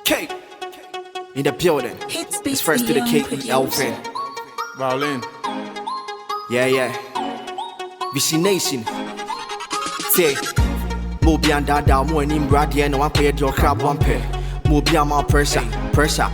K in the building. It's first to the Kelvin. Violin. Yeah. Vision Nation. Say, Mobian Dada, more in Brady, and one pay your crab one pair. Mobian more pressure,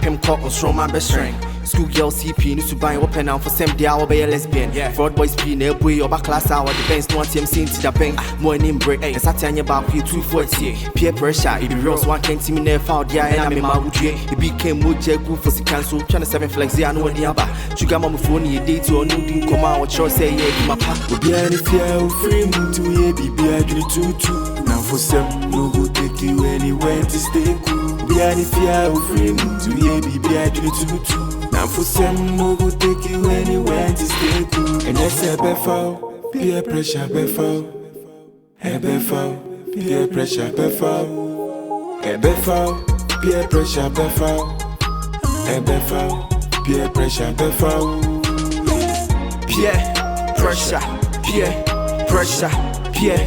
Pim Cock on strong man best string. Schoolgirl CP needs to buy open now for same day. I'll be a lesbian. Fraud boys be near boy or back class hour. The banks no team seen to the bank. More in break. And Satania back here 240. Peer pressure. If you real one can't see me never found. Yeah, and I'm in my wood. It became more good for the cancel. Trying to 7 flex. Yeah, I know the other. Sugar mama phone you date to a new thing come out. What you say? Yeah, my pack. We'll be any fear free moon to ye be I do it now for some no go take you anywhere to stay cool. Be any fear free moon to ye be I do it now for some no go take you anywhere to stay cool. And that's a befoul, peer pressure befoul, a befoul, peer pressure befoul, a befoul, peer pressure befoul, a befoul, peer pressure befoul. Peer pressure, peer pressure, peer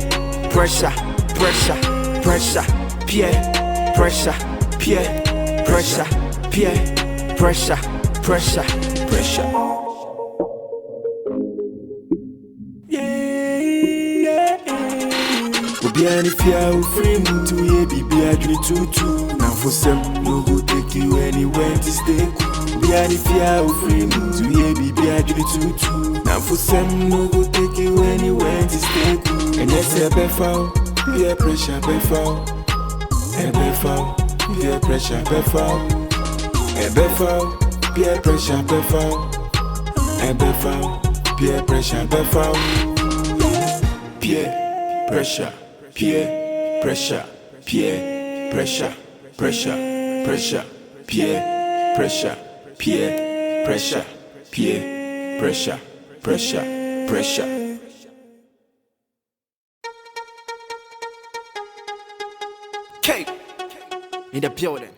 pressure, peer pressure, peer pressure, peer pressure. We'll be any fear free moon to ye be I do it now for some no go take you anywhere to stay cool. Be any fear free moon to ye be I do it now for some no go take you anywhere to stay cool. And that's a befoul, peer pressure befoul, a befoul, peer pressure befoul, a befoul, peer pressure befoul, a befoul, peer pressure befoul. Peer pressure, peer pressure, peer pressure, peer pressure, peer pressure. K in the building.